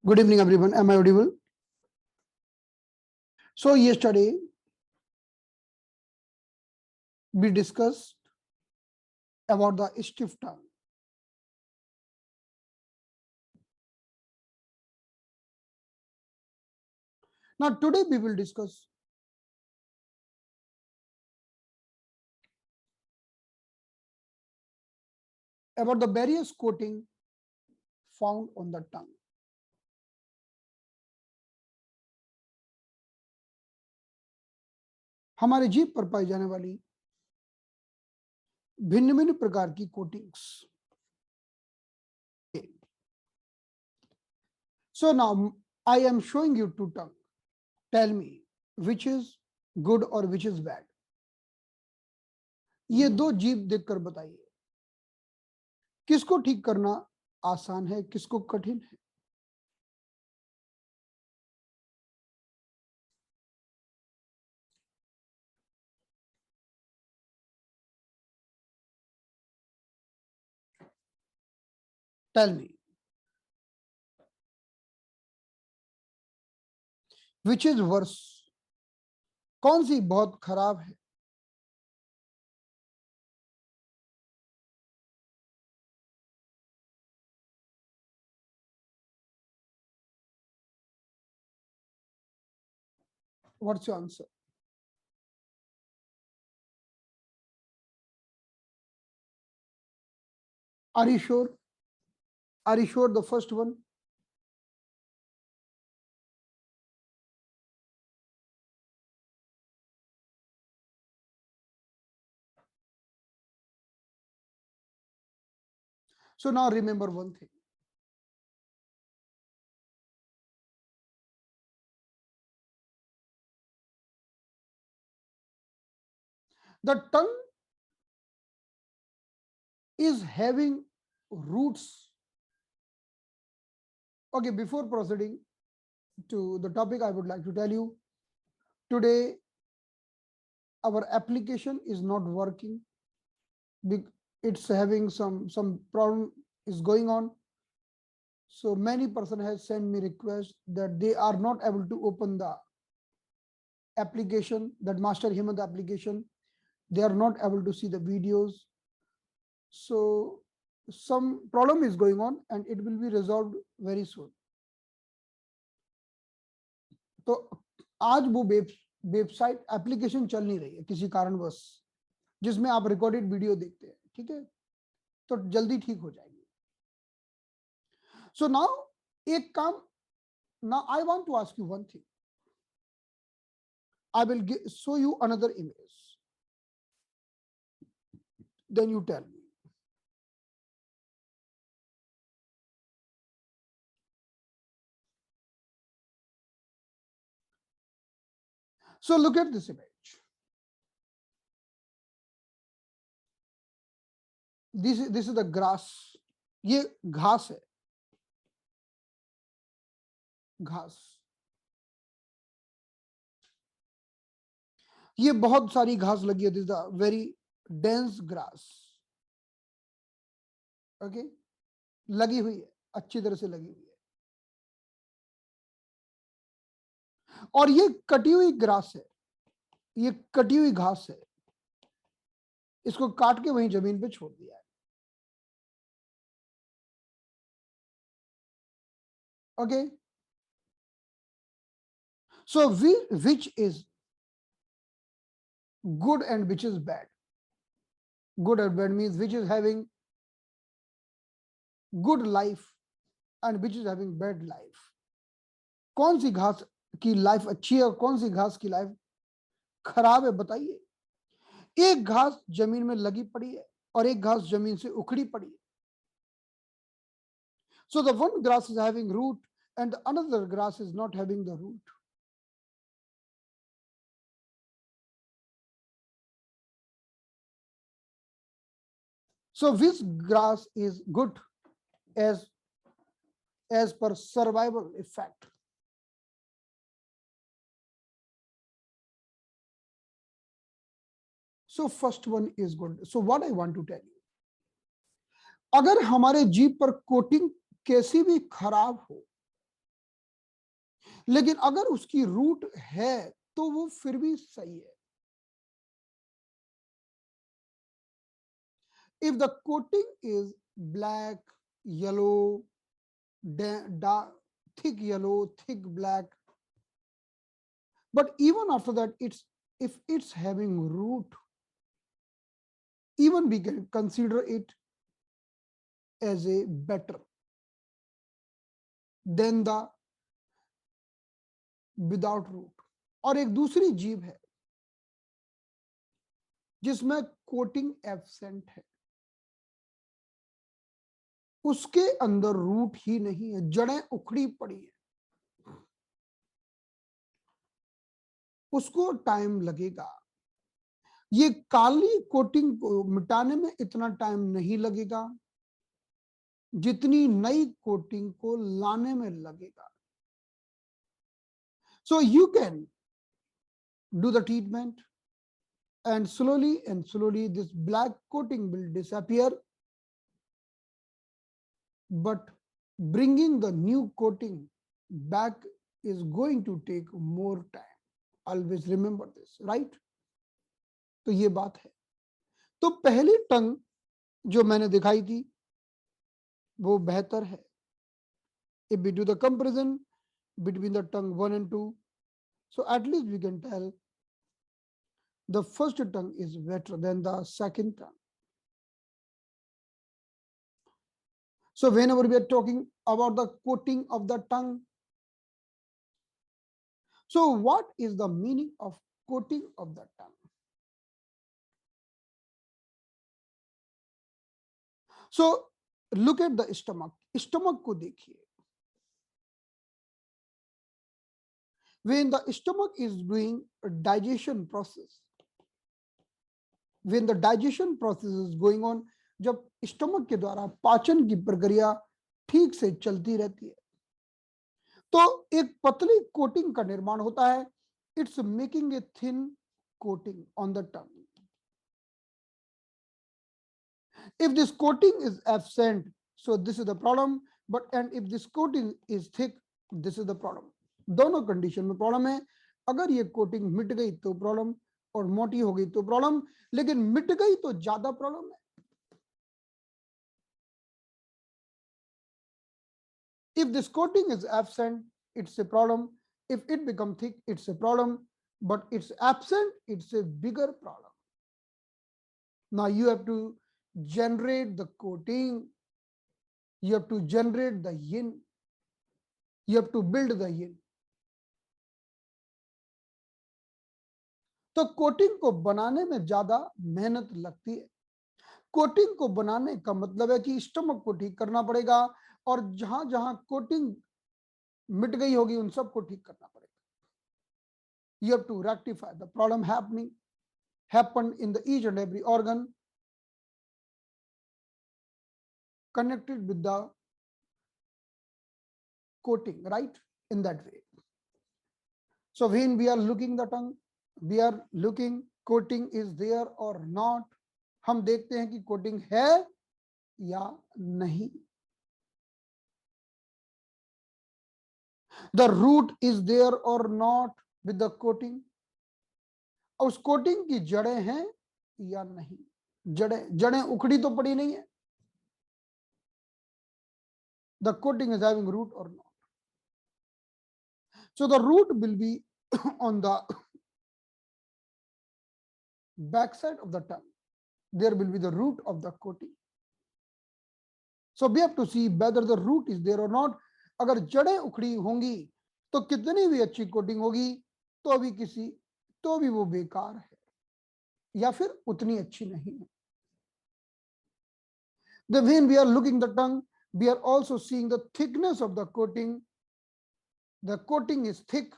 Good evening, everyone. Am I audible? So yesterday we discussed about the stiff tongue. Now today we will discuss about the various coating found on the tongue. हमारे जीभ पर पाई जाने वाली भिन्न भिन्न प्रकार की coatings. So now I am showing you two tongue. Tell me which is good or which is bad. ये दो जीभ देखकर बताइए किसको ठीक करना आसान है, किसको कठिन है. Tell me which is worse. कौन सी बहुत खराब है. What's your answer? Are you sure? Are you sure the first one? So now remember one thing. The tongue is having roots. Okay, before proceeding to the topic, I would like to tell you today our application is not working. It's having some problem is going on. So many person has sent me request that they are not able to open the application, that Master Hemant application. They are not able to see the videos. So some problem is going on and it will be resolved very soon. तो आज वो website application चल नहीं रही है किसी कारणवश, जिसमें आप रिकॉर्डेड वीडियो देखते हैं. ठीक है, तो जल्दी ठीक हो जाएगी. सो नाउ एक काम, now I want to ask you one thing. I will show you another image. Then you tell me. So look at this image. This is the grass. ये घास है, घास. ये बहुत सारी घास लगी है. This is the very dense grass. Okay, लगी हुई है, अच्छी तरह से लगी हुई है. और ये कटी हुई ग्रास है, ये कटी हुई घास है. इसको काट के वहीं जमीन पे छोड़ दिया है. Okay, so which is good and which is bad. Good and bad means which is having good life and which is having bad life. कौन सी घास की लाइफ अच्छी है और कौन सी घास की लाइफ खराब है, बताइए. एक घास जमीन में लगी पड़ी है और एक घास जमीन से उखड़ी पड़ी है. So the one grass is having root and the another grass is not having the root. So which grass is good as per survival effect? So first one is good. So what I want to tell you, अगर हमारे जीभ पर coating कैसी भी खराब हो, लेकिन अगर उसकी रूट है तो वो फिर भी सही है। If the coating is black, yellow, dark, thick yellow, thick black, but even after that, if it's having root, even we can consider it as a better than the without root. और एक दूसरी जीव है जिसमें coating absent है, उसके अंदर root ही नहीं है, जड़ें उखड़ी पड़ी है, उसको टाइम लगेगा। ये काली कोटिंग को मिटाने में इतना टाइम नहीं लगेगा जितनी नई कोटिंग को लाने में लगेगा। So you can do the treatment and slowly this black coating will disappear, but bringing the new coating back is going to take more time. Always remember this, right? तो ये बात है। तो पहली टंग जो मैंने दिखाई थी वो बेहतर है। If we do the comparison between the tongue 1 and 2, so at least we can tell the first tongue is better than the second tongue. So whenever we are talking about the coating of the tongue, so what is the meaning of coating of the tongue? So look at the stomach. Stomach को देखिए. When the stomach is doing a digestion process, when the digestion process is going on, जब stomach के द्वारा पाचन की प्रक्रिया ठीक से चलती रहती है तो एक पतली कोटिंग का निर्माण होता है। It's making a thin coating on the tongue. If this coating is absent, so this is the problem, and if this coating is thick, this is the problem. दोनों कंडीशन में प्रॉब्लम है। अगर ये coating मिट गई तो problem, और मोटी हो गई तो प्रॉब्लम, लेकिन मिट गई तो ज्यादा प्रॉब्लम है। If this coating is absent, it's a problem. If it becomes thick, it's a problem. But it's absent, it's a bigger problem. Now you have to generate the coating. You have to generate the yin. You have to build the yin. तो coating को बनाने में ज्यादा मेहनत लगती है। Coating को बनाने का मतलब है कि स्टमक को ठीक करना पड़ेगा, और जहां जहां कोटिंग मिट गई होगी उन सबको ठीक करना पड़ेगा। You have to rectify the problem happened in the each and every organ connected with the coating, right? In that way. So when we are looking the tongue, we are looking coating is there or not. हम देखते हैं कि coating है या नहीं। The root is there or not with the coating. उस coating की जड़ें हैं या नहीं। जड़ें उखड़ी तो पड़ी नहीं है। The coating is having root or not. So the root will be on the back side of the tongue. There will be the root of the coating. So we have to see whether the root is there or not. अगर जड़ें उखड़ी होंगी तो कितनी भी अच्छी coating होगी तो भी वो बेकार है या फिर उतनी अच्छी नहीं है। Then when we are looking the tongue, we are also seeing the thickness of the coating. The coating is thick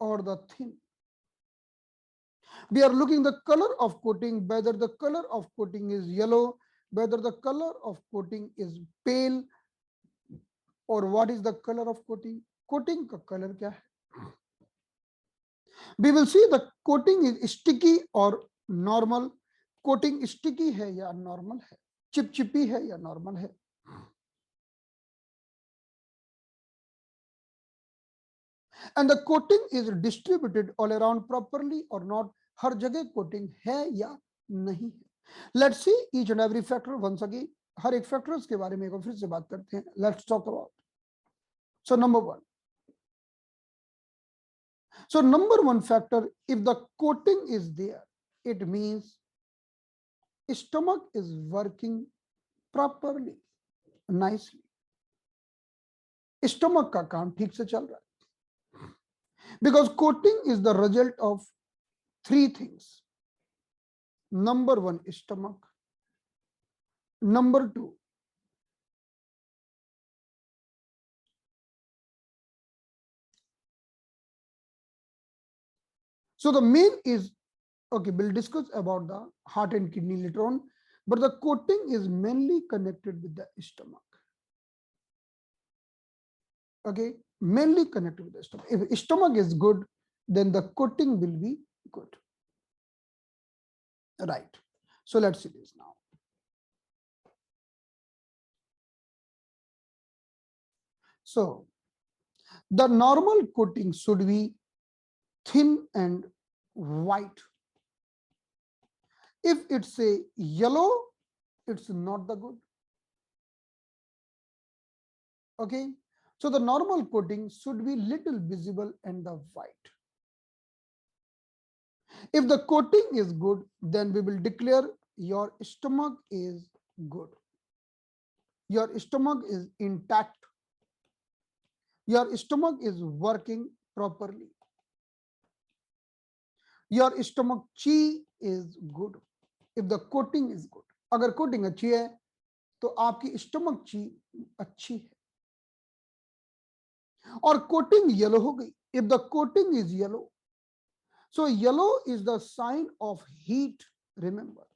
or the thin. We are looking the color of coating, whether the color of coating is yellow, whether the color of coating is pale, or what is the color of coating. Coating का color क्या है? We will see the coating is sticky or normal. Coating sticky है या normal है, चिपचिपी है या normal है। and the coating is distributed all around properly or not. हर जगह coating है या नहीं है. Let's see each and every factor once again. हर एक factors के बारे में एक बार फिर से बात करते हैं. Let's talk about. So number one factor, if the coating is there, it means stomach is working properly, nicely. Stomach का काम ठीक से चल रहा है. Because coating is the result of three things. Number one, stomach. Number two, so the main is, okay, we'll discuss about the heart and kidney later on, but the coating is mainly connected with the stomach. Okay, mainly connected with the stomach. If stomach is good, then the coating will be good. Right. So let's see this now. So the normal coating should be thin and white. If it's a yellow, it's not the good. Okay, so the normal coating should be little visible and the white. If the coating is good, then we will declare your stomach is good. Your stomach is intact. Your stomach is working properly. Your stomach chi is good. If the coating is good. अगर coating अच्छी है तो आपकी stomach chi अच्छी है. और coating yellow हो गई. If the coating is yellow, so yellow is the sign of heat. Remember,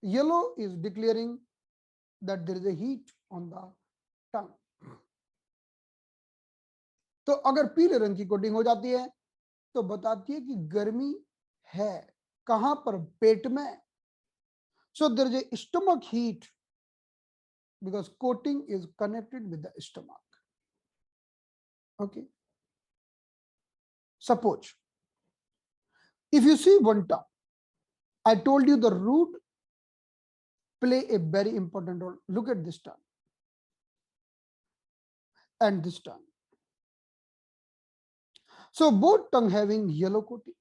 yellow is declaring that there is a heat on the tongue. तो अगर पीले रंग की कोटिंग हो जाती है तो बताती है कि गर्मी है. कहां पर? पेट में. So there is a stomach heat because coating is connected with the stomach. Okay. Suppose if you see one tongue, I told you the root play a very important role. Look at this tongue and this tongue. So both tongue having yellow coating.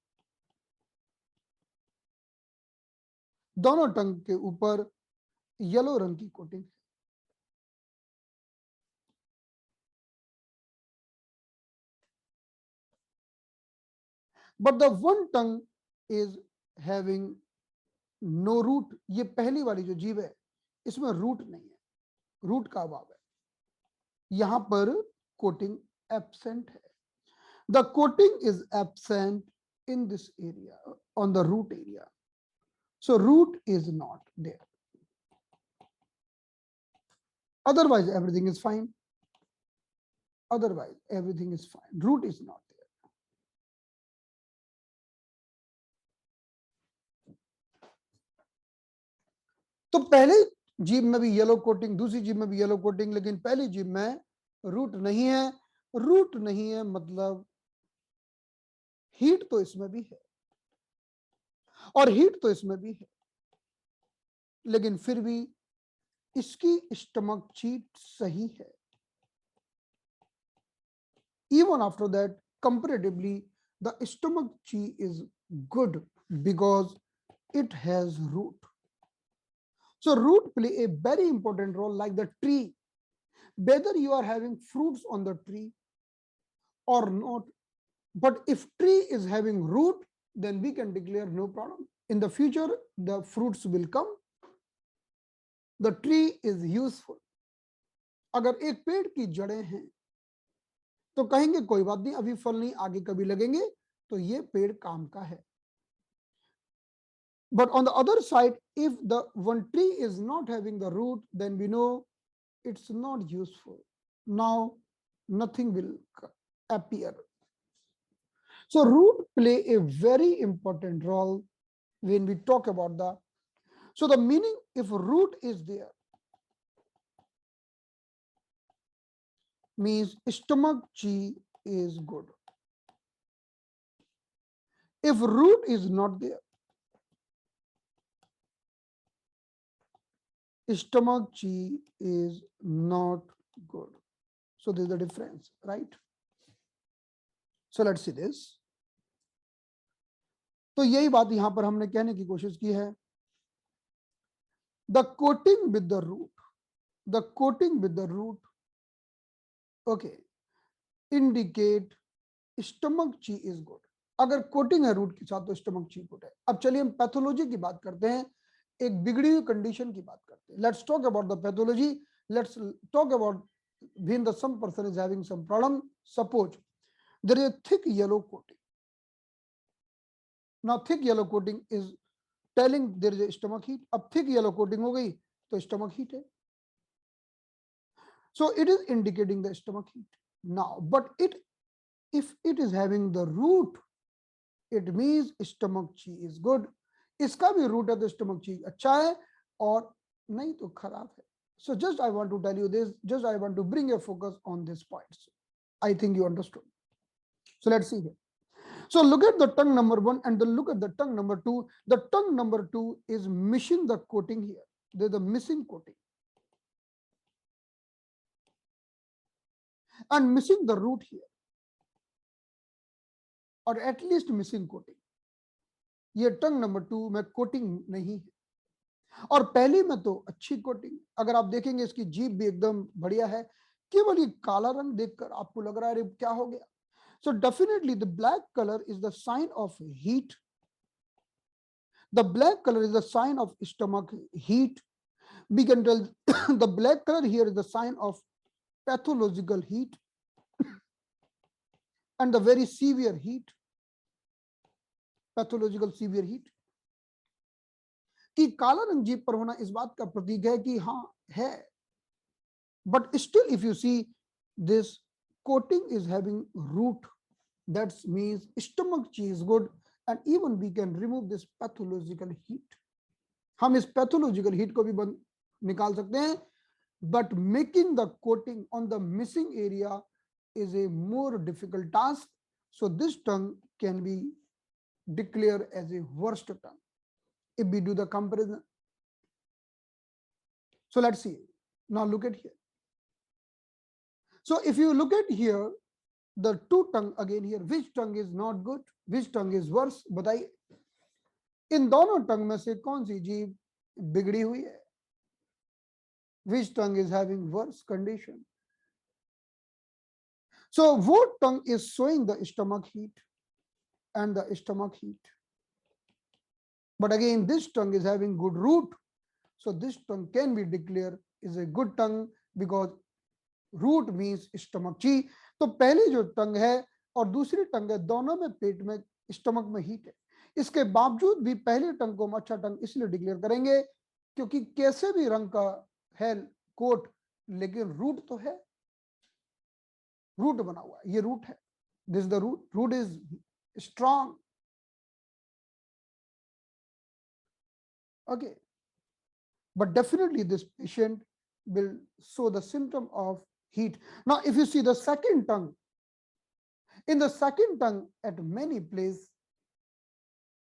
दोनों टंग के ऊपर yellow रंग की coating है. But the one tongue is having no root. ये पहली वाली जो जीभ है इसमें रूट नहीं है, रूट का अभाव है. यहां पर कोटिंग एब्सेंट है. The coating is absent in this area, on the root area. So root is not there. Otherwise, everything is fine. Otherwise, everything is fine. Root is not there. तो पहले जीभ में भी येलो कोटिंग, दूसरी जीभ में भी येलो कोटिंग, लेकिन पहली जीभ में रूट नहीं है. रूट नहीं है मतलब हीट तो इसमें भी है और हीट तो इसमें भी है, लेकिन फिर भी इसकी स्टमक चीट सही है. Even after that, comparatively, the stomach chi is good because it has root. So root play a very important role like the tree. Whether you are having fruits on the tree or not, but if tree is having root, then we can declare no problem. In the future, the fruits will come. The tree is useful. अगर एक पेड़ की जड़ें हैं तो कहेंगे कोई बात नहीं, अभी फल नहीं, आगे कभी लगेंगे, तो ये पेड़ काम का है. But on the other side, if the one tree is not having the root, then we know it's not useful. Now nothing will appear. So root play a very important role when we talk about the, so the meaning, if root is there, means stomach chi is good. If root is not there, stomach chi is not good. So there's a difference, right? So let's see this. तो यही बात यहां पर हमने कहने की कोशिश की है. The coating with the root, the coating with the root, okay, indicate stomach chi is good. अगर कोटिंग है रूट के साथ तो स्टमक ची गुड है. अब चलिए हम पैथोलॉजी की बात करते हैं, एक बिगड़ी हुई कंडीशन की बात करते हैं. Let's talk about the pathology. Let's talk about when the some person is having some problem. Suppose there is a thick yellow coating. Now thick yellow coating is telling there is a stomach heat. अब thick yellow coating हो गई तो stomach heat है. So it is indicating the stomach heat. Now, but if it is having the root, it means stomach chi is good. इसका भी root है तो stomach chi अच्छा है और नहीं तो खराब है. So just I want to tell you this, just I want to bring a focus on these points. I think you understood. So let's see here. So look at the tongue number 1 and then look at the tongue number 2. The tongue number 2 is missing the coating here. There's a missing coating. And missing the root here. Or at least missing coating. ये टंग number 2 में coating नहीं है. और पहली में तो अच्छी coating. अगर आप देखेंगे इसकी जीभ भी एकदम बढ़िया है. केवल ये काला रंग देखकर आपको लग रहा है क्या हो गया. So definitely the black color is the sign of heat. The black color is the sign of stomach heat. We can tell the black color here is the sign of pathological heat and the very severe heat. Pathological severe heat. कि काला रंग जीभ पर होना इस बात का प्रतीक है कि हाँ है. But still if you see this coating is having root, that means stomach chi is good and even we can remove this pathological heat. हम इस pathological heat को भी निकाल सकते हैं. But making the coating on the missing area is a more difficult task. So this tongue can be declared as a worst tongue if we do the comparison. So let's see. Now look at here. So if you look at here, the two tongue again here, which tongue is not good, which tongue is worse, बताइए. इन दोनों tongue में से कौन सी जीभ बिगड़ी हुई है? Which tongue is having worse condition? So what tongue is showing the stomach heat and the stomach heat? But again, this tongue is having good root. So this tongue can be declared is a good tongue because root means stomach chi. तो पहली जो टंग है और दूसरी टंग है, दोनों में पेट में स्टमक में हीट है. इसके बावजूद भी पहली टंग को हम अच्छा टंग इसलिए डिक्लेयर करेंगे क्योंकि कैसे भी रंग का है कोट, लेकिन रूट तो है, रूट बना हुआ है, ये रूट है. This the root, root is strong. Okay, but definitely this patient will show the symptom of heat. Now if you see the second tongue, in the second tongue at many places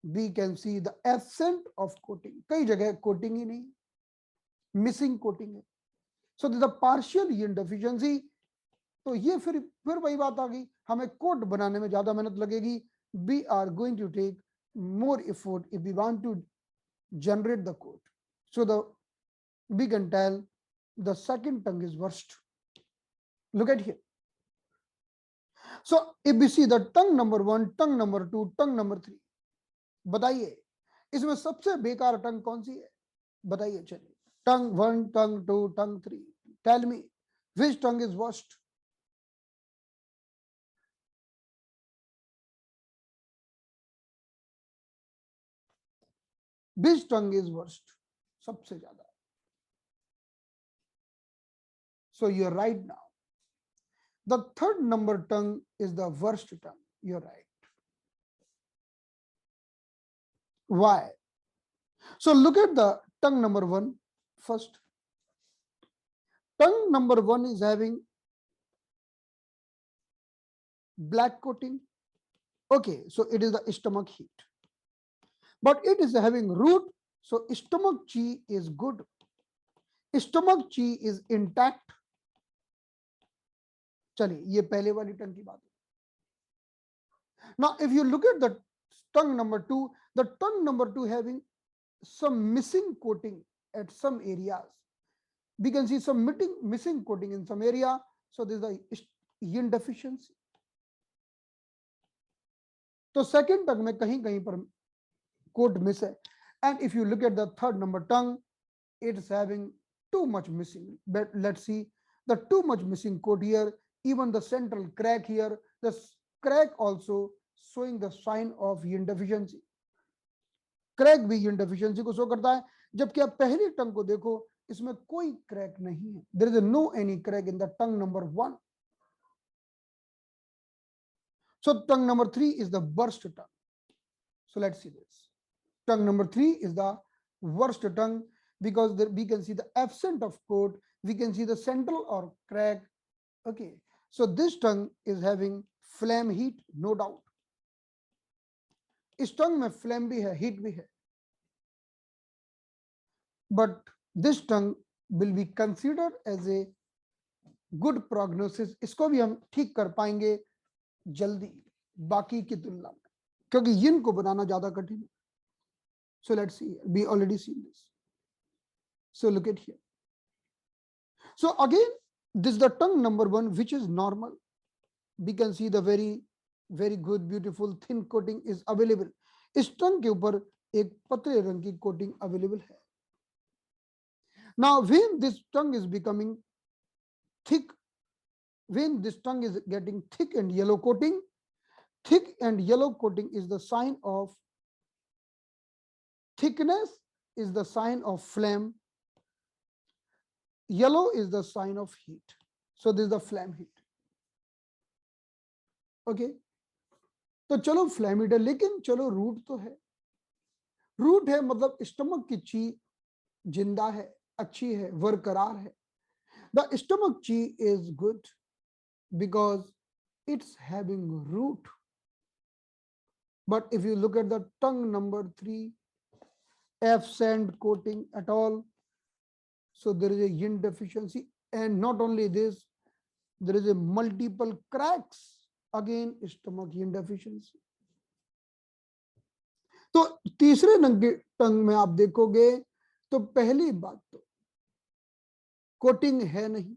we can see the absence of coating. कई जगह coating ही नहीं, missing coating है. So there is a partial yin deficiency. तो ये फिर वही बात आ गई, हमें कोट बनाने में ज्यादा मेहनत लगेगी. We are going to take more effort if we want to generate the coat. So we can tell the second tongue is worst. Look at here. So if we see the tongue number 1, tongue number 2, tongue number 3, बताइए इसमें सबसे बेकार टंग कौन सी है? बताइए. चलिए, tongue 1, tongue 2, tongue 3. Tell me which tongue is worst? Which tongue is worst? सबसे ज्यादा. So you're right now. The third number tongue is the worst tongue. You're right. Why? So look at the tongue number 1 first. Tongue number 1 is having black coating. Okay, so it is the stomach heat, but it is having root, so stomach chi is good. Stomach chi is intact. चलिए ये पहले वाली टंग की बात है. Now if you look at the tongue number 2, the tongue number 2 having some missing coating at some areas. We can see some missing coating in some area. So this is the yin deficiency. तो second tongue में कहीं कहीं पर coat miss है. And if you look at the third number tongue, it's having too much missing. But let's see the too much missing coat here. Even the central crack here, the crack also showing the sign of yin deficiency. Crack भी yin deficiency को show करता है. जबकि आप पहली टंग को देखो, इसमें कोई क्रैक नहीं है. There is no any crack in the tongue number 1. So tongue number 3 is the worst tongue. So let's see this. Tongue number 3 is the worst tongue because we can see the absence of coat, we can see the central or crack. Okay, so this tongue is having flame heat, no doubt. इस टंग में flame भी है, heat भी है, but this tongue will be considered as a good prognosis. इसको भी हम ठीक कर पाएंगे जल्दी बाकी की तुलना में, क्योंकि यिन को बनाना ज्यादा कठिन है. So let's see, we already seen this. So look at here. So again this the tongue number 1 which is normal. We can see the very good beautiful thin coating is available. इस टंग के ऊपर एक पतले रंग की coating available है. Now when this tongue is becoming thick, when this tongue is getting thick and yellow coating, thick and yellow coating is the sign of thickness, is the sign of flame. Yellow is the sign of heat. So this is the flame heat. Okay, तो चलो फ्लैमिड है, लेकिन चलो root तो है. Root है मतलब stomach की ची जिंदा है, अच्छी है, बरकरार है. The stomach chi is good because it's having root. But if you look at the tongue number 3, absent coating at all, so there is a yin deficiency. And not only this, there is a multiple cracks. Again stomach yin deficiency. तो तीसरे टंग में आप देखोगे तो पहली बात तो coating है नहीं,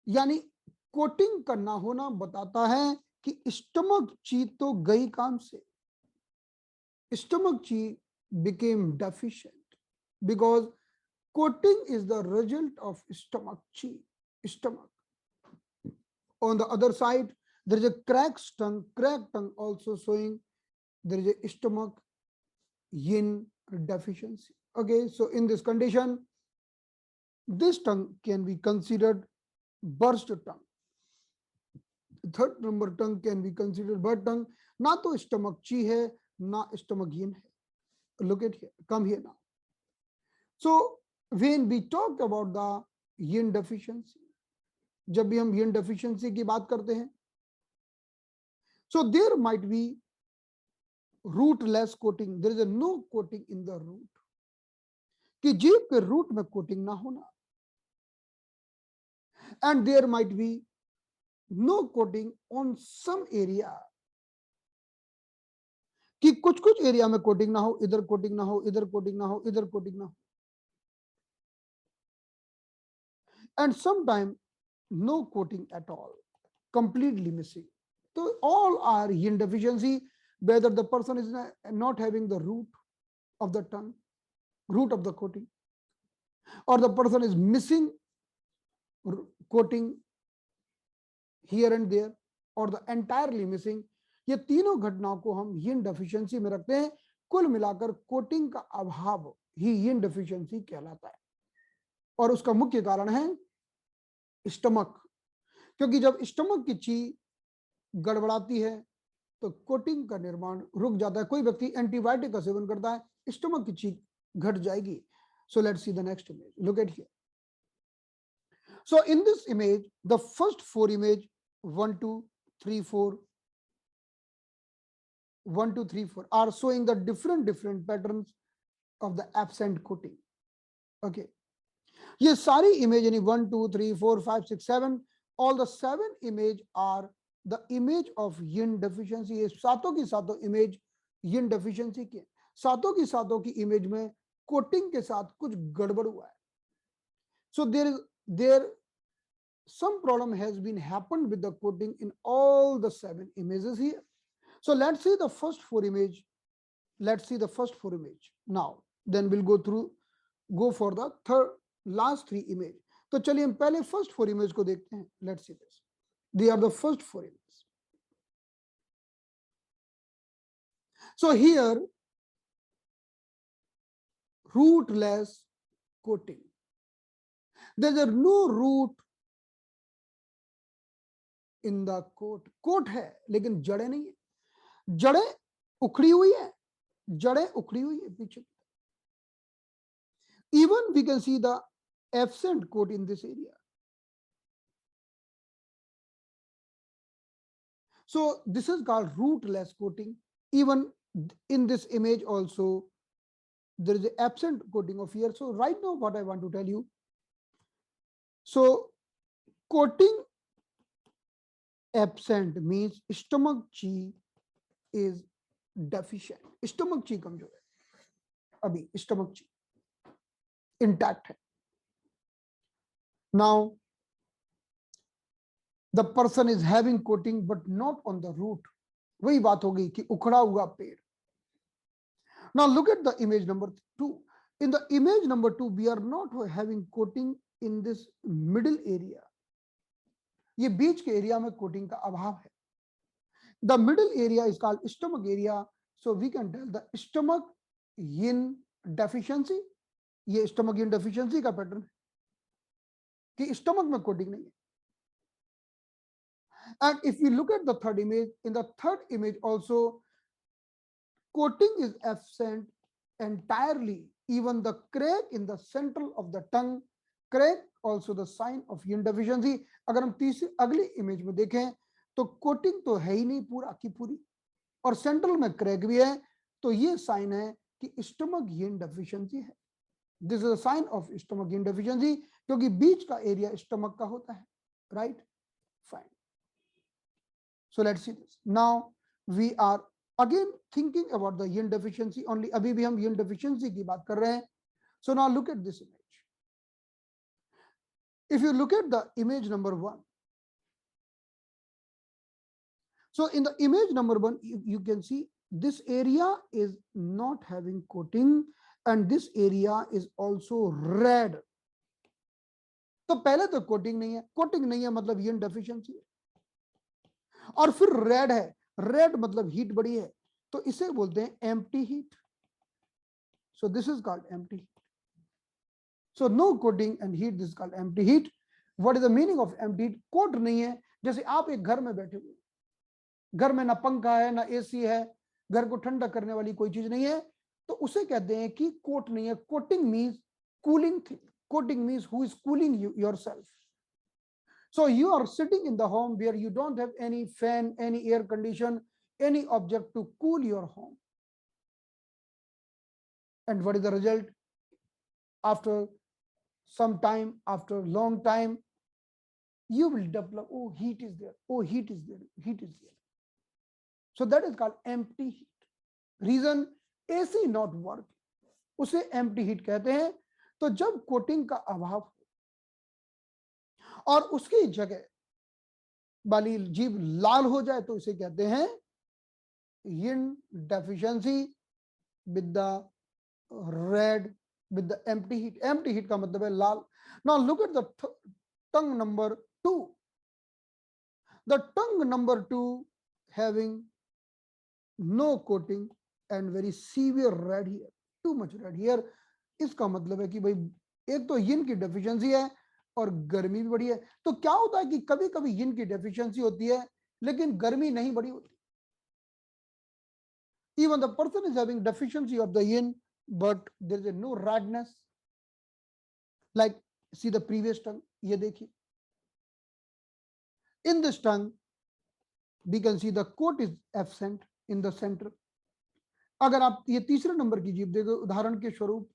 यानी कोटिंग का ना होना बताता है कि स्टमक ची तो गई काम से. स्टमक ची became deficient because coating is the result of stomach chi, stomach. On the other side, there is a cracked tongue also showing there is a stomach yin deficiency. Okay, so in this condition, this tongue can be considered burst tongue. Third number tongue can be considered burst tongue. ना तो stomach chi है, ना stomach yin है. Look at here, come here now. So when we talk about the yin deficiency, जब भी हम yin deficiency की बात करते हैं, so there might be rootless coating. There is a no coating in the root. कि जीभ के रूट में कोटिंग ना होना. And there might be no coating on some area. कि कुछ कुछ एरिया में कोटिंग ना हो, इधर कोटिंग ना हो, इधर कोटिंग ना हो, इधर कोटिंग ना हो. And sometimes no coating at all, completely missing. So all are yin deficiency, whether the person is not having the root of the tongue, root of the coating, or the person is missing coating here and there, or the entirely missing. ये तीनों घटनाओं को हम yin deficiency में रखते हैं. कुल मिलाकर कोटिंग का अभाव ही yin deficiency कहलाता है. और उसका मुख्य कारण है स्टमक, क्योंकि जब स्टमक की ची गड़बड़ाती है तो कोटिंग का निर्माण रुक जाता है. कोई व्यक्ति एंटीबायोटिक का सेवन करता है, स्टमक की ची घट जाएगी. सो let's see the next image. Look at here. So in this image, the first four image, 1, 2, 3, 4, 1, 2, 3, 4 are showing the different patterns of the absent coating. Okay. ये सारी इमेज यानी 1, 2, 3, 4, 5, 6, 7 all the 7 image are the image of yin deficiency. ये सातों की सातों image yin deficiency की सातों की इमेज में कोटिंग के साथ कुछ गड़बड़ हुआ है. So there some problem has been happened with the coating in all the 7 images here. So let's see the first four image. Let's see the first four image now. Then we'll go for the last 3 image. तो चलिए हम पहले first 4 image को देखते हैं. Let's see this. They are the first 4 images. So here, rootless coating. There is no root in the coat. Coat है लेकिन जड़ें नहीं है. जड़ें उखड़ी हुई है. जड़ें उखड़ी हुई है पीछे. Even we can see the absent coat in this area. So this is called rootless coating. Even in this image also there is an absent coating of here. So right now what I want to tell you. So coating absent means stomach chi is deficient. Stomach chi कमजोर है. अभी stomach chi intact है. Now the person is having coating but not on the root. वही बात हो गई कि उखड़ा हुआ पेड़. Now look at the image number 2. In the image number 2 we are not having coating in this middle area. ये बीच के एरिया में कोटिंग का अभाव है. The middle area is called stomach area. So we can tell the stomach yin deficiency. ये stomach yin deficiency का pattern है कि स्टमक में कोटिंग नहीं है. And if we look at the third image, in the third image also coating is absent entirely. Even the crack in the central of the tongue, crack also the sign of yin deficiency. अगर हम तीसरी अगली image में देखें तो coating तो है ही नहीं पूरा की पूरी और सेंट्रल में क्रैक भी है. तो ये साइन है कि स्टमक yin deficiency है. This is a sign of stomach yin deficiency क्योंकि बीच का एरिया स्टमक का होता है. Right? Fine. So let's see this. Now we are again thinking about the yin deficiency only. अभी भी हम yin deficiency की बात कर रहे हैं. So now look at this image. If you look at the image number 1. So in the image number 1, you can see this area is not having coating and this area is also red. तो पहले तो coating नहीं है. Coating नहीं है मतलब yin deficiency है. और फिर रेड है. रेड मतलब हीट बड़ी है तो इसे बोलते हैं empty heat. So this is called empty heat. So no coating and heat, this called empty heat. What is the meaning of empty heat? Coat नहीं है. जैसे आप एक घर में बैठे हुए, घर में ना पंखा है ना एसी है, घर को ठंडा करने वाली कोई चीज नहीं है, तो उसे कहते हैं कि कोट नहीं है. Coating means cooling thing. Coating means who is cooling you yourself. So you are sitting in the home where you don't have any fan, any air condition, any object to cool your home. And what is the result? After some time, after a long time, you will develop, oh, heat is there, oh, heat is there, heat is there. So that is called empty heat. Reason, AC not work. उसे empty heat कहते हैं. तो जब coating का अभाव और उसकी जगह वाली जीभ लाल हो जाए तो इसे कहते हैं yin deficiency with the red, with the empty heat. Empty heat का मतलब है लाल. Now look at the tongue number 2. The tongue number 2 having no coating and very severe red here, too much red here. इसका मतलब है कि भाई एक तो yin की deficiency है और गर्मी भी बड़ी है. तो क्या होता है कि कभी कभी yin की डेफिशिएंसी होती है लेकिन गर्मी नहीं बड़ी होती. Even the person is having deficiency of the yin but there is no redness. Like see the previous tongue, ये देखिए, in this tongue we can see the coat is absent in the center. अगर आप ये तीसरे number की जीभ देखो उदाहरण के स्वरूप,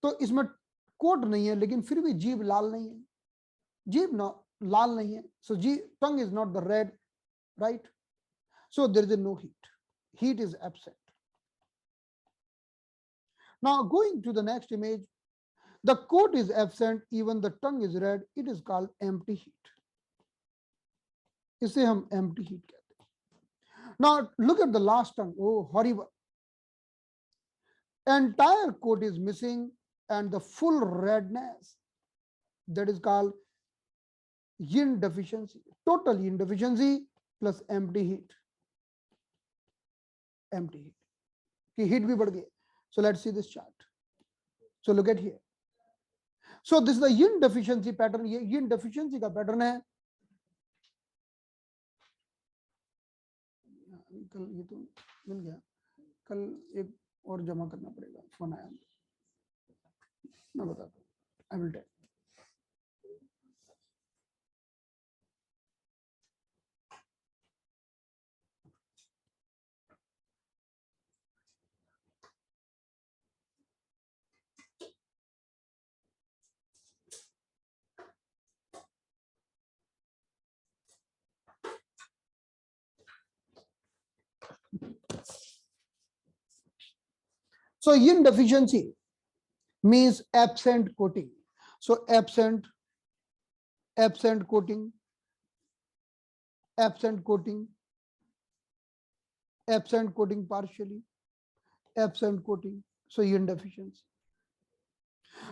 तो इसमें कोट नहीं है लेकिन फिर भी जीभ लाल नहीं है, जीभ लाल नहीं है, so tongue is not the red, right? So there is no heat is absent. Now going to the next image, the coat is absent, even the tongue is red, it is called empty heat. इसे हम empty heat कहते हैं. Now look at the last tongue. Oh, horrible. Entire coat is missing and the full redness, that is called yin deficiency. Total yin deficiency plus empty heat. Empty heat. कि heat भी बढ़ गई. So let's see this chart. So look at here. So this is the yin deficiency pattern. ये yin deficiency का pattern है. कल ये तो मिल गया, कल एक और जमा करना पड़ेगा, फोन आया, मैं बताता हूँ, I will tell. So yin deficiency means absent coating. So absent coating, absent coating, absent coating partially, absent coating. So yin deficiency.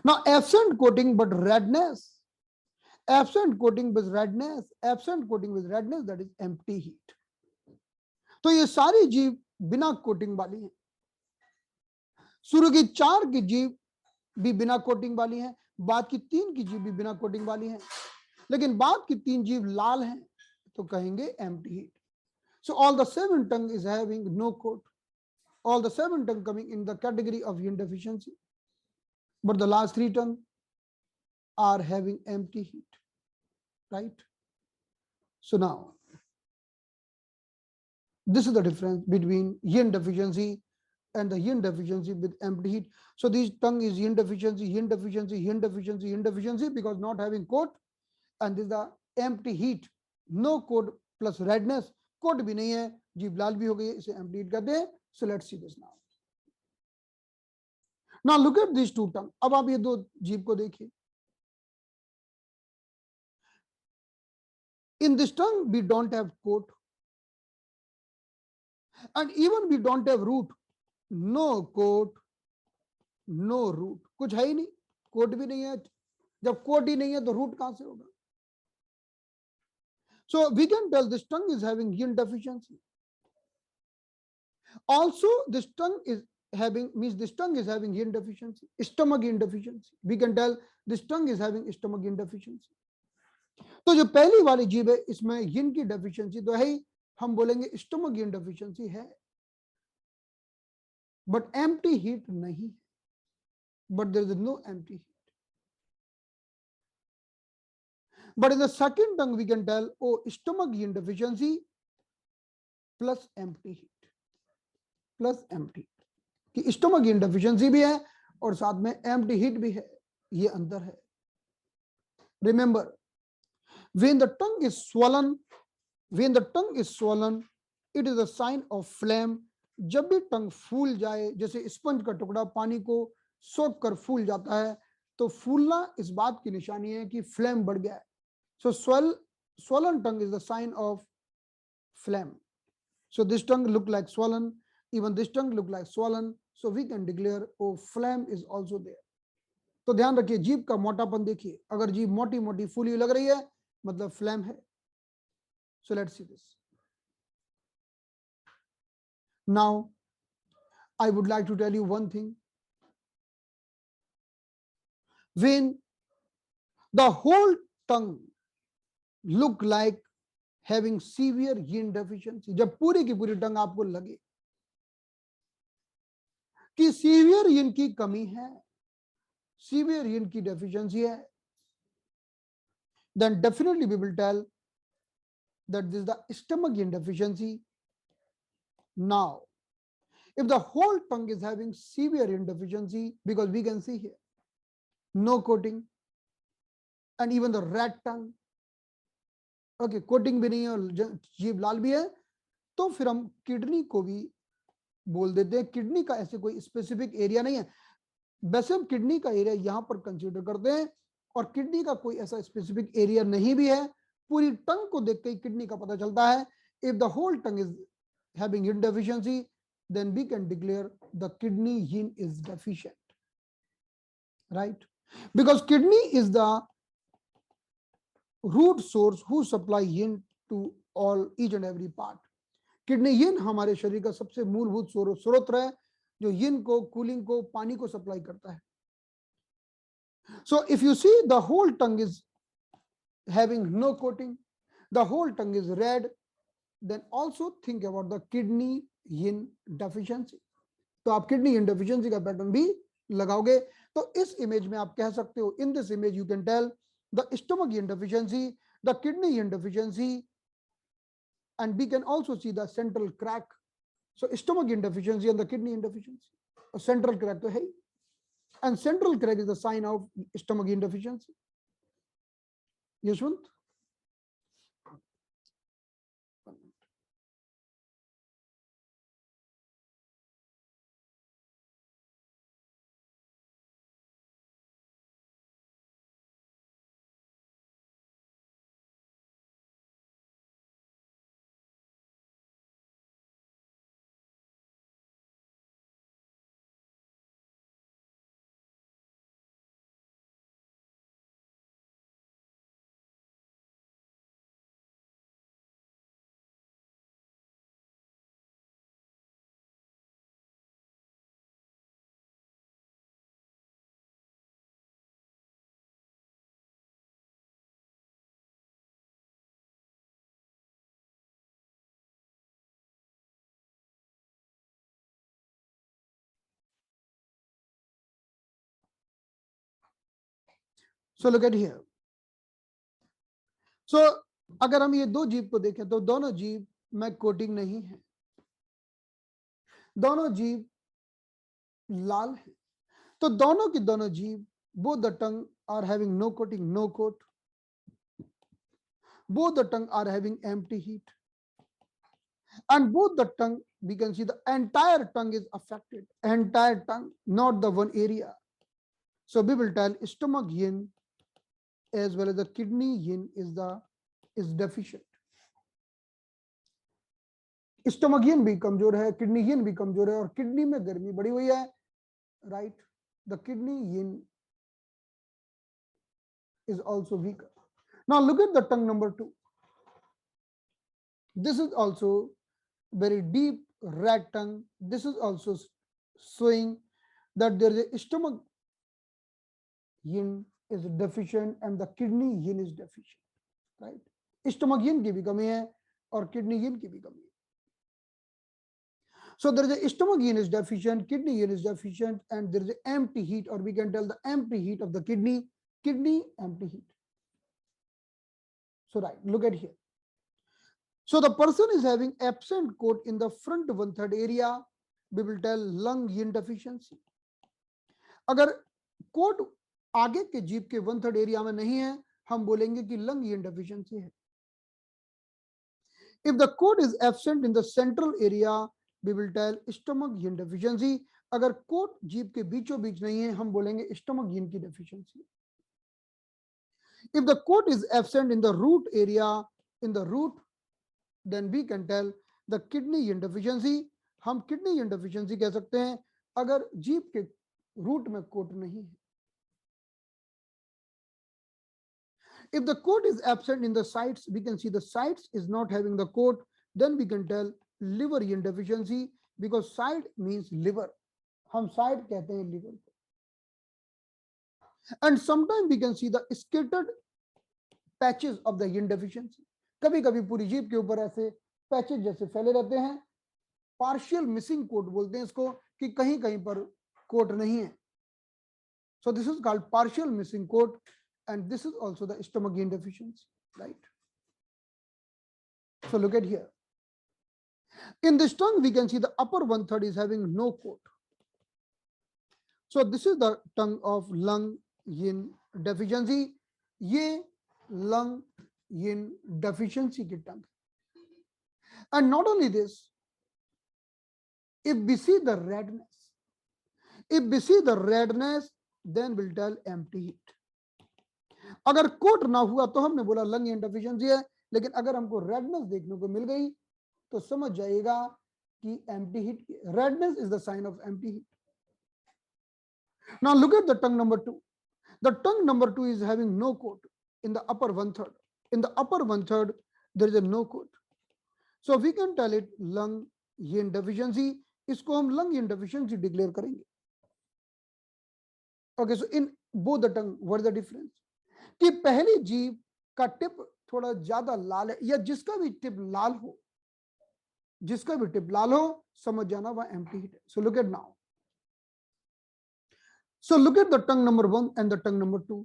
Now absent coating but redness, absent coating with redness, absent coating with redness, that is empty heat. तो ये सारी जीव बिना coating वाली है. शुरू की 4 की जीव भी बिना कोटिंग वाली है, बाद की 3 की जीव भी बिना कोटिंग वाली है, लेकिन बाद की 3 जीव लाल हैं तो कहेंगे empty heat. So all the 7 tongue is having no coat. All the 7 tongue coming in the category of yin deficiency, but the last 3 tongue are having empty heat, right? So now this is the difference between yin deficiency and the yin deficiency with empty heat. So this tongue is yin deficiency, yin deficiency, yin deficiency, yin deficiency because not having coat, and this is the empty heat, no coat plus redness, coat भी नहीं है, जीभ लाल भी हो गई है, इसे empty heat कहते हैं. So let's see this now. Now look at these 2 tongue. अब आप ये 2 जीभ को देखिए. In this tongue we don't have coat and even we don't have root. No coat, no root. कुछ है ही नहीं, कोट भी नहीं है. जब कोट ही नहीं है तो रूट कहां से होगा? So we can tell this tongue is having yin deficiency. Also this tongue is having, means this tongue is having yin deficiency, stomach yin deficiency. We can tell this tongue is having stomach yin deficiency. तो जो पहली वाली जीभ है इसमें yin की deficiency तो है ही, हम बोलेंगे स्टमक yin डेफिशिएंसी है, but empty heat नहीं है. But there is no empty heat. But in the second tongue we can tell, oh, stomach yin deficiency plus empty heat, plus empty. कि stomach yin deficiency भी है और साथ में empty heat भी है, ये अंतर है. Remember, when the tongue is swollen, it is a sign of phlegm. जब भी टंग फूल जाए, जैसे स्पंज का टुकड़ा पानी को सोख कर फूल जाता है, तो फूलना इस बात की निशानी है कि फ्लेम बढ़ गया है. So swollen tongue is the sign of phlegm. So this tongue look like swollen, even this tongue look like swollen. So we can declare, oh, phlegm is also there. तो ध्यान रखिए, जीभ का मोटापन देखिए, अगर जीभ मोटी मोटी फूली लग रही है मतलब फ्लेम है. So let's see this. Now I would like to tell you one thing. When the whole tongue look like having severe yin deficiency, जब पूरी की पूरी टंग आपको लगे कि सीवियर yin की कमी है, सीवियर yin की डेफिशिएंसी है, then definitely we will tell that this is the stomach yin deficiency. Now, if the whole tongue is having severe yin deficiency, because we can see here no coating and even the red tongue, okay coating भी नहीं है और जीभ लाल भी है, तो फिर हम किडनी को भी बोल देते हैं। किडनी का ऐसे कोई स्पेसिफिक एरिया नहीं है, वैसे हम किडनी का एरिया यहां पर कंसीडर करते हैं, और किडनी का कोई ऐसा स्पेसिफिक एरिया नहीं भी है, पूरी टंग को देख के ही किडनी का पता चलता है। If the whole tongue is having yin deficiency, then we can declare the kidney yin is deficient, right? Because kidney is the root source who supply yin to all each and every part. Kidney yin हमारे शरीर का सबसे मूलभूत स्रोत है, जो yin को, cooling को, पानी को सप्लाई करता है। So if you see the whole tongue is having no coating, the whole tongue is red, then also think about the kidney yin deficiency. तो आप किडनी yin deficiency का पैटर्न भी लगाओगे। तो इस इमेज में आप कह सकते हो, in this image you can tell the stomach yin deficiency, the kidney yin deficiency, and we can also see the central crack. So stomach yin deficiency and the kidney yin deficiency. A central crack to hai, and central crack is the sign of stomach yin deficiency. Yashwant? So look at here. So अगर हम ये दो जीभ को देखें तो दोनों जीभ में कोटिंग नहीं है, दोनों जीभ लाल है। तो दोनों की दोनों जीभ, both the tongue are having no coating, no coat. Both the tongue are having empty heat, and both the tongue, we can see the entire tongue is affected, entire tongue, not the one area. So we will tell stomach yin as well as the kidney yin is deficient. Stomach yin भी कमजोर है, kidney yin भी कमजोर है, और kidney में गर्मी बढ़ी हुई है, right? The kidney yin is also weaker. Now look at the tongue number 2. This is also very deep red tongue. This is also showing that there is a stomach yin is deficient and the kidney yin is deficient, right? Stomach yin की भी कमी है और kidney yin की भी कमी है. So there is a stomach yin is deficient, kidney yin is deficient, and there is an empty heat, or we can tell the empty heat of the kidney empty heat. So right, look at here. So the person is having absent coat in the front 1/3 area, we will tell lung yin deficiency. अगर coat आगे के जीभ के 1/3 area में नहीं है, हम बोलेंगे कि लंग yin deficiency है. If the coat is absent in the central area, we will tell stomach yin deficiency. अगर कोट जीभ के बीचों बीच नहीं है, हम बोलेंगे stomach yin की deficiency. If the coat is absent in the root area, in the root, then we can tell the kidney yin deficiency. हम kidney yin deficiency कह सकते हैं अगर जीभ के रूट में कोट नहीं है. If the coat is absent in the sides, we can see the sides is not having the coat, then we can tell liver yin deficiency, because side means liver. हम side कहते हैं liver को. And sometimes we can see the scattered patches of the yin deficiency. कभी कभी पूरी जीभ के ऊपर ऐसे पैचेज जैसे फैले रहते हैं, पार्शियल मिसिंग कोट बोलते हैं इसको, कि कहीं कहीं पर कोट नहीं है. So this is called partial missing coat. and this is also the stomach yin deficiency, right? So look at here. In this tongue, we can see the upper 1/3 is having no coat. So this is the tongue of lung yin deficiency. ये lung yin deficiency की tongue. And not only this, if we see the redness, then we'll tell empty heat. अगर coat ना हुआ तो हमने बोला lung इन deficiency है, लेकिन अगर हमको रेडनेस देखने को मिल गई तो समझ जाइएगा कि empty heat. Redness is the sign of empty heat. Now look at the tongue number 2. The tongue number 2 is having no coat in the upper 1/3. In the upper 1/3 there is a no coat, so we can tell it lung yin deficiency. इसको हम lung yin deficiency declare करेंगे. Okay, so in both the tongue, what is the difference? कि पहली जीभ का tip थोड़ा ज्यादा लाल है, या जिसका भी टिप लाल हो, समझ जाना वह एम्प्टी हीट है. सो look eight now. So look at the tongue number 1 and the tongue number 2.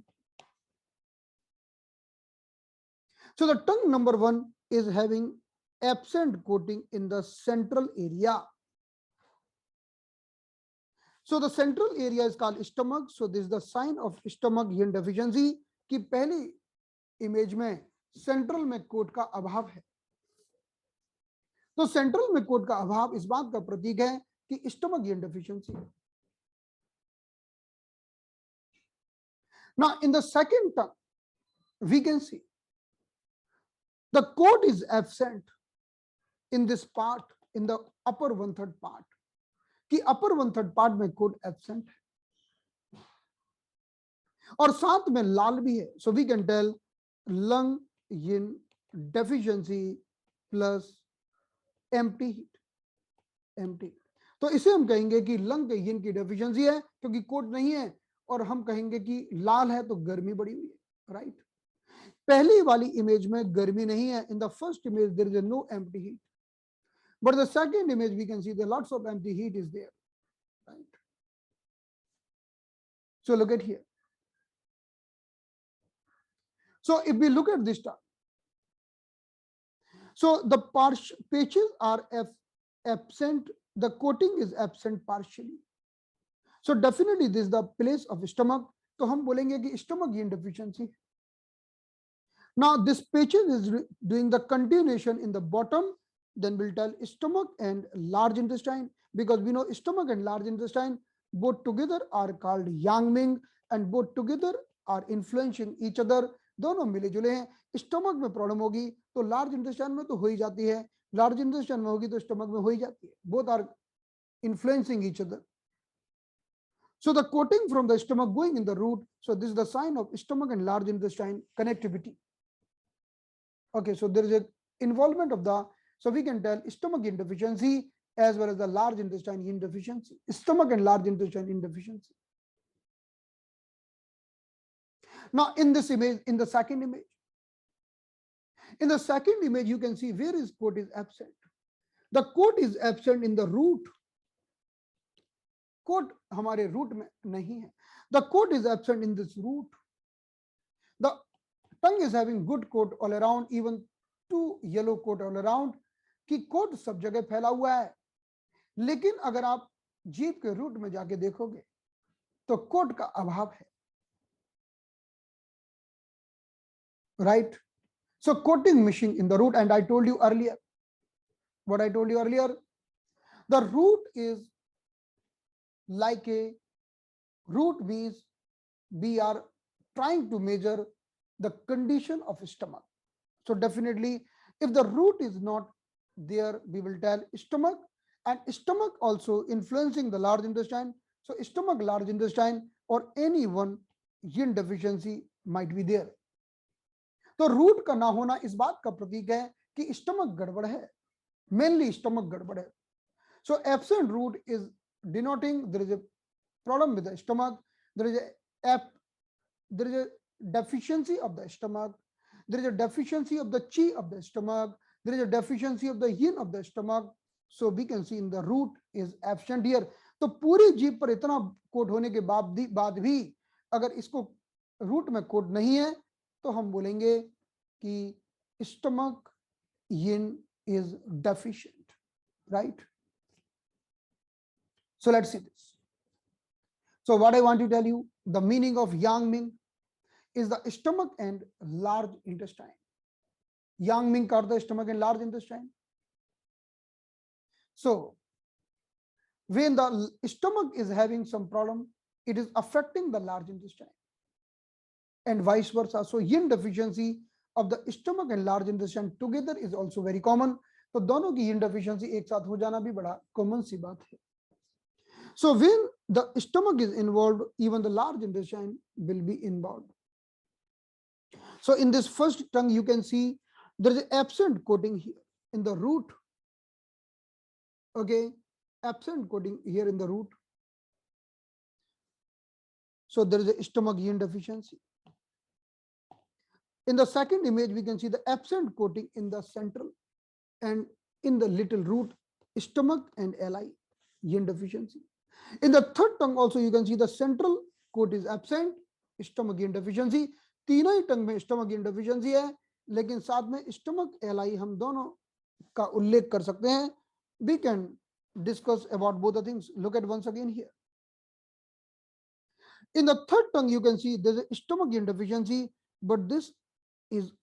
So the tongue number 1 is having absent coating in the central area. So the central area is called stomach. So this is the sign of stomach yin deficiency कि पहली image में central में coat का अभाव है. तो central में coat का अभाव इस बात का प्रतीक है कि स्टमक yin deficiency है. Now in the second tongue we can see the coat is absent in this part, in the upper 1/3 part, कि upper 1/3 part में कोट एब्सेंट है और साथ में लाल भी है. So we can tell lung yin deficiency plus empty heat. तो इसे हम कहेंगे कि लंग के yin की डेफिशिएंसी है क्योंकि कोट नहीं है, और हम कहेंगे कि लाल है तो गर्मी बढ़ी हुई है, राइट. पहली वाली इमेज में गर्मी नहीं है. In the first image there is no empty heat, but the second image we can see there lots of empty heat is there, right. So look at here. So if we look at this tongue, so the patches are absent, the coating is absent partially. So definitely this is the place of stomach. तो हम बोलेंगे कि stomach yin deficiency. Now this patches is doing the continuation in the bottom, then we'll tell stomach and large intestine, because we know stomach and large intestine both together are called yang ming, and both together are influencing each other. दोनों मिले जुले हैं. Stomach में problem होगी तो large intestine में तो हो ही जाती है, लार्ज इंटेस्टाइन में होगी तो स्टमक में हो ही जाती है. Both are influencing each other. So the coating from the stomach going in the root, so this is the sign of stomach and large intestine connectivity. Okay, so there is a involvement of the, so we can tell stomach yin deficiency as well as the large intestine yin deficiency. Stomach and large intestine yin deficiency. Now in this image, in the second image, you can see where is coat is absent. The coat is absent in the root. Coat हमारे root में नहीं है. The coat is absent in this root. The tongue is having good coat all around, even two yellow coat all around, कि coat सब जगह फैला हुआ है. लेकिन अगर आप जीभ के रूट में जाके देखोगे तो कोट का अभाव है, right? So coating missing in the root, and I told you earlier, what I told you earlier, the root is like a root means we are trying to measure the condition of stomach. So definitely if the root is not there, we will tell stomach, and stomach also influencing the large intestine. So stomach, large intestine, or any one yin deficiency might be there. तो root का ना होना इस बात का प्रतीक है कि stomach गड़बड़ है, मेनली स्टमक गड़बड़ है. So absent root is denoting there is a problem with the stomach, there is a deficiency of the stomach, there is a deficiency of the chi of the stomach, there is a deficiency of the yin of the stomach. So we can see in the root is absent here. तो पूरी जीभ पर इतना coat होने के बाद भी अगर इसको रूट में कोट नहीं है तो हम बोलेंगे कि stomach yin is deficient, right? So let's see this. So what I want to tell you, the meaning of yang ming is the stomach and large intestine. Yang ming are the stomach and large intestine. So when the stomach is having some problem, it is affecting the large intestine and vice versa. So yin deficiency of the stomach and large intestine together is also very common. तो दोनों की yin deficiency एक साथ हो जाना भी बड़ा common सी बात है. So when the stomach is involved, even the large intestine will be involved. So in this first tongue, you can see there is an absent coating here in the root. Okay, absent coating here in the root. So there is a stomach yin deficiency. In the second image, we can see the absent coating in the central and in the little root, stomach and li, yin deficiency. In the third tongue also, you can see the central coat is absent, stomach yin deficiency. तीनों ही टंग में stomach इन deficiency है, लेकिन साथ में stomach LI हम दोनों का उल्लेख कर सकते हैं. We can discuss about both the things. Look at once again here. In the third tongue, you can see there's a stomach yin deficiency, but this is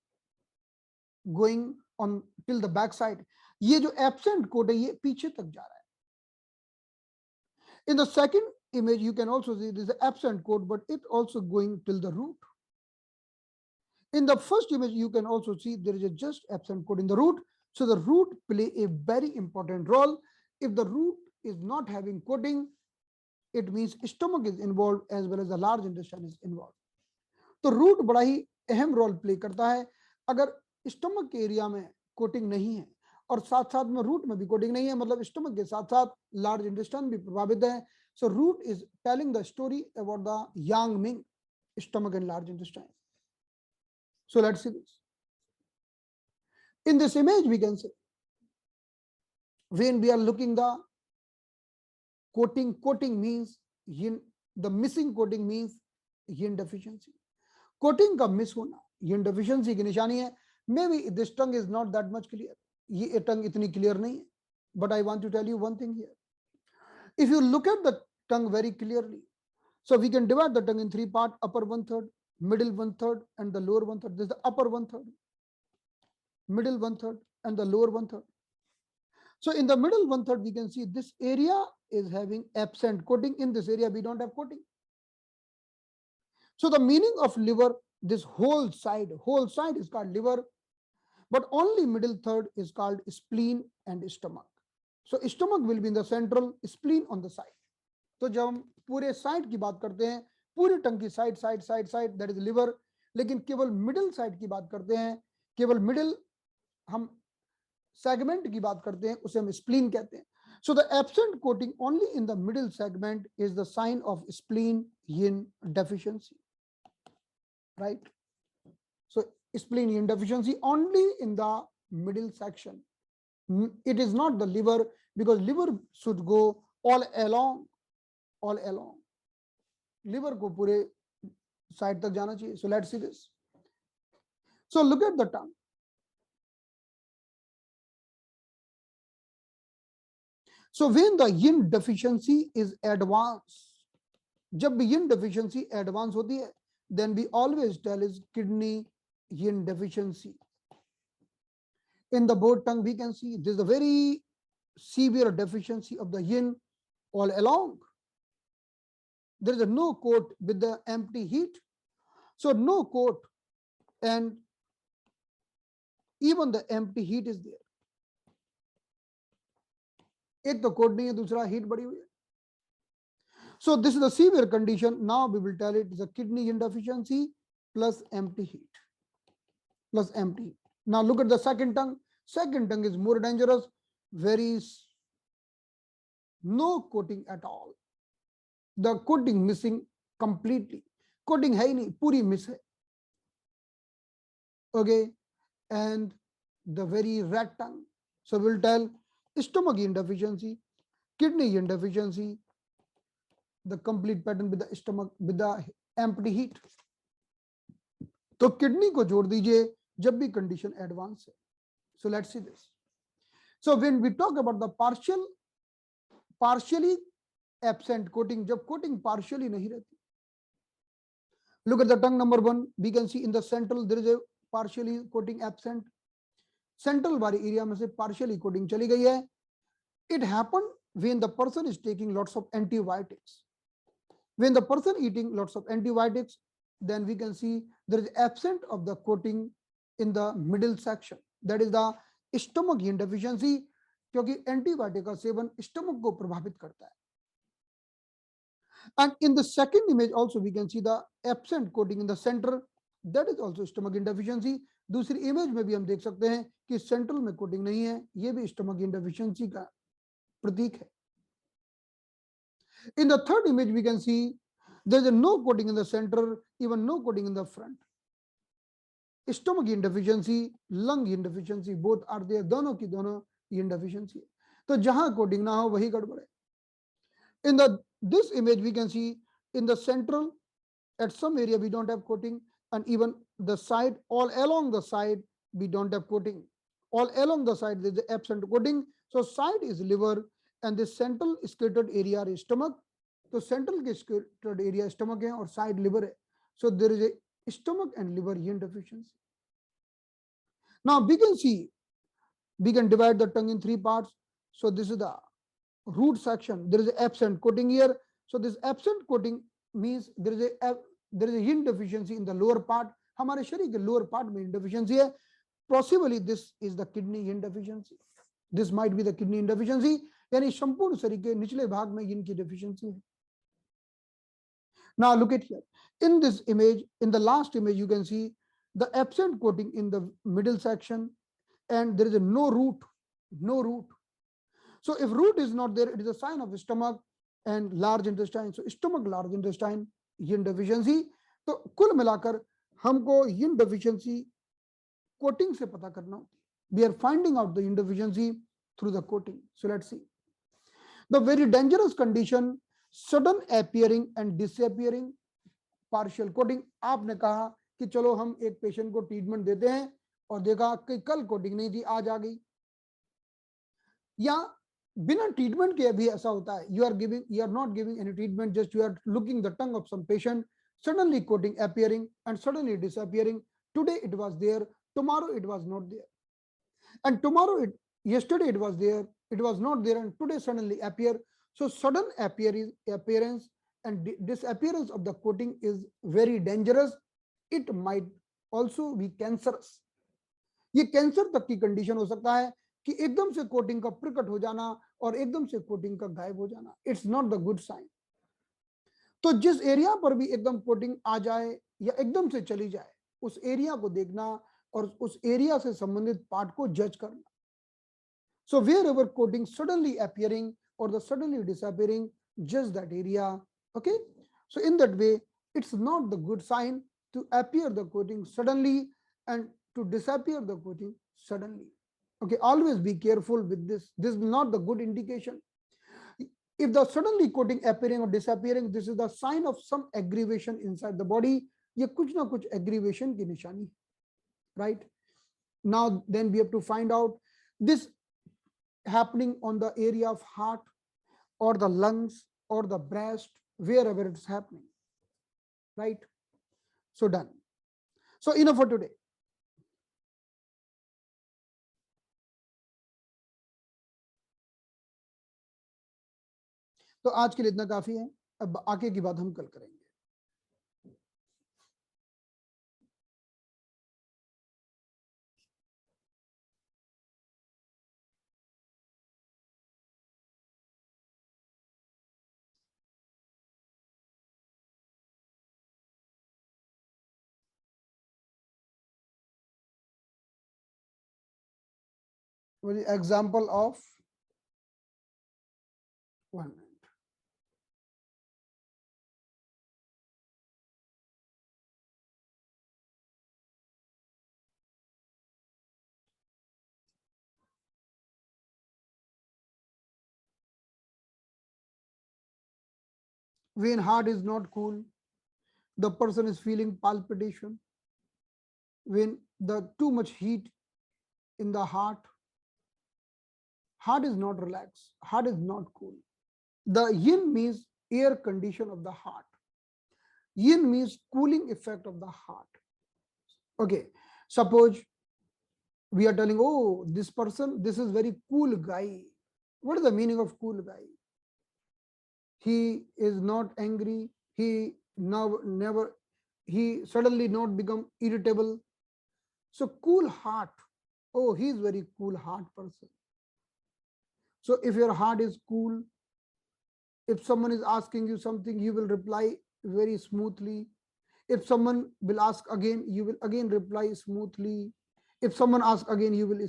going on till the back side. ये जो absent coat है ये पीछे तक जा रहा है. In the second image, you can also see there's an absent coat, but it also going till the root. In the first image, you can also see there is a just absent coat in the root. So the root play a very important role. If the root is not having coating, it means stomach is involved as well as the large intestine is involved. तो root बड़ा ही अहम role play करता है. अगर stomach के area में coating नहीं है और साथ साथ में रूट में भी कोटिंग नहीं है, मतलब स्टमक के साथ साथ लार्ज इंटेस्टाइन भी प्रभावित है. So root is telling the story about the yang ming stomach and large intestine. So let's see this. In this image, we can say when we are looking the coating means yin, the missing coating means yin deficiency. Coating का miss होना yin deficiency की निशानी है. Maybe this tongue is not that much clear. ये tongue इतनी clear नहीं है. But I want to tell you one thing here. If you look at the tongue very clearly, so we can divide the tongue in three parts: upper 1/3, middle 1/3, and the lower 1/3. This is the upper 1/3, middle 1/3, and the lower 1/3. So in the middle 1/3, we can see this area is having absent coating. In this area, we don't have coating. So the meaning of liver, this whole side is called liver, but only middle third is called spleen and stomach. So stomach will be in the central, spleen on the side. तो जब हम पूरे side की बात करते हैं, पूरी टंग की साइड दैट इज लिवर, लेकिन केवल मिडिल साइड की बात करते हैं, केवल मिडिल हम सेगमेंट की बात करते हैं, उसे हम स्प्लीन कहते हैं. So the absent coating only in the middle segment is the sign of spleen yin deficiency, right? So spleen yin deficiency only in the middle section. It is not the liver, because liver should go all along. Liver को पूरे side तक जाना चाहिए. सो let's see this. So look at the tongue. So when the yin deficiency is advanced, जब भी yin deficiency advance होती है, then we always tell is kidney yin deficiency. In the both tongue, we can see this is a very severe deficiency of the yin all along. There is a no coat with the empty heat. So no coat and even the empty heat is there. एक तो coat नहीं है, दूसरा heat बढ़ी हुई है. So this is the severe condition. Now we will tell it is a kidney yin deficiency plus empty heat. Now look at the second tongue. Second tongue is more dangerous. Very no coating at all. The coating missing completely. Coating है ही नहीं, पूरी miss है. Okay, and the very red tongue. So we'll tell stomach yin deficiency, kidney yin deficiency, the complete pattern with the stomach with the empty heat. तो kidney को जोड़ दीजिए जब भी कंडीशन एडवांस है. So let's see this. So when we talk about the partially absent coating, जब coating partially नहीं रहती. Look at the tongue number 1. We can see in the central there is a partially coating absent. Central वाली area में से partially coating चली गई है. It happened when the person is taking lots of antibiotics. When the person eating lots of antibiotics, then we can see there is absent of the coating in the middle section. That is the stomach deficiency, क्योंकि antibiotic का seven stomach को प्रभावित करता है. And in the second image also we can see the absent coating in the center. That is also stomach deficiency. दूसरी image में भी हम देख सकते हैं कि सेंट्रल में कोटिंग नहीं है, ये भी स्टमक deficiency का प्रतीक है. In the third image we can see there is no coating in the center, even no coating in the front. Stomach deficiency, lung deficiency, both are there. दोनों की दोनों deficiency है. तो जहां कोटिंग ना हो वही गड़बड़ है. In this image we can see in the central, at some area we don't have coating, and even the side, all along the side we don't have coating. All along the side there is absent coating. So side is liver and the central skeletal area is stomach. तो central के skeletal area stomach है और side liver है. So there is a stomach and liver deficiency. Now we can see, we can divide the tongue in 3 parts. So this is the root section. There is a absent coating here. So this absent coating means there is a yin deficiency in the lower part. हमारे शरीर के lower part में deficiency है. Possibly this is the kidney yin deficiency. This might be the kidney deficiency. यानी संपूर्ण शरीर के निचले भाग में yin की deficiency है. Now look at here. In this image, in the last image, you can see the absent coating in the middle section, and there is a no root. No root. So if root is not there, it is a sign of stomach and large intestine. So stomach, large intestine, yin deficiency. तो कुल मिलाकर हमको yin deficiency coating से पता करना होती है. We are finding out the yin deficiency through the coating. So let's see. The very dangerous condition, sudden appearing and disappearing partial coating. आपने कहा कि चलो हम एक पेशेंट को ट्रीटमेंट देते हैं और देखा कि कल कोटिंग नहीं थी, आज आ गई. या बिना ट्रीटमेंट के भी ऐसा होता है. you are not giving any treatment, just you are looking the tongue of some patient, suddenly coating appearing and suddenly disappearing. Today it was there, tomorrow it was not there, and yesterday it was there, it was not there, and today suddenly appear. So sudden appearance and disappearance of the coating is very dangerous. It might also be cancerous. ये cancer तक की condition हो सकता है कि एकदम से coating का प्रकट हो जाना और एकदम से कोटिंग का गायब हो जाना. It's not the good sign. तो जिस एरिया पर भी एकदम कोटिंग आ जाए या एकदम से चली जाए, उस एरिया को देखना और उस एरिया से संबंधित पार्ट को जज करना. So where ever coating suddenly appearing और द सडनली डिसअपीयरिंग, जज that area. Okay, so in that way it's not the good sign to appear the coating suddenly and to disappear the coating suddenly. Okay, always be careful with this. This is not the good indication. If the suddenly coating appearing or disappearing, this is the sign of some aggravation inside the body. ये कुछ ना कुछ aggravation की निशानी है, right? Now then we have to find out this happening on the area of heart or the lungs or the breast, wherever it's happening, right? So done. So enough for today. तो आज के लिए इतना काफी है. अब आगे की बात हम कल करेंगे. Example of 1 minute. When heart is not cool, the person is feeling palpitation, when the too much heat in the heart is not relaxed, heart is not cool. The yin means air condition of the heart. Yin means cooling effect of the heart. Okay, suppose we are telling, oh, this person, this is very cool guy. What is the meaning of cool guy? He is not angry. He now never, he suddenly not become irritable. So cool heart. Oh, he is very cool heart person. So if your heart is cool, if someone is asking you something, you will reply very smoothly. If someone will ask again, you will again reply smoothly. If someone asks again, you will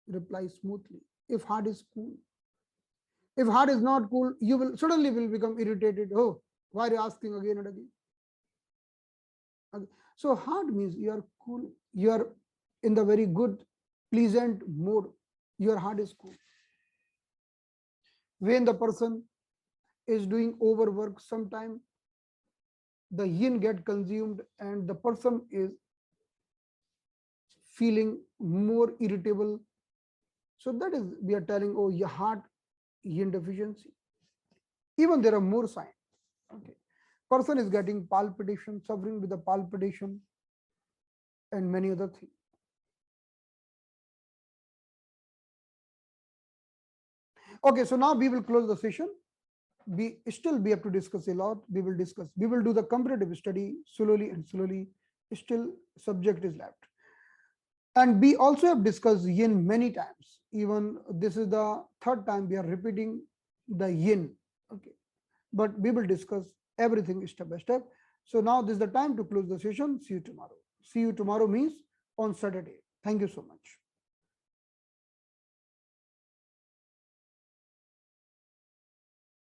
reply smoothly. If heart is cool. If heart is not cool, you will suddenly will become irritated. Oh, why are you asking again and again? Okay. So heart means you are cool. You are in the very good, pleasant mode. Your heart is cool. When the person is doing overwork, sometime the yin get consumed and the person is feeling more irritable. So that is, we are telling, oh, your heart yin deficiency. Even there are more signs. Okay. Person is getting palpitation, suffering with the palpitation, and many other things. Okay, so now we will close the session. We have to discuss a lot. We will do the comparative study slowly and slowly. Still, subject is left. And we also have discussed yin many times. Even this is the third time we are repeating the yin. Okay. But we will discuss everything step by step. So now this is the time to close the session. See you tomorrow. See you tomorrow means on Saturday. Thank you so much.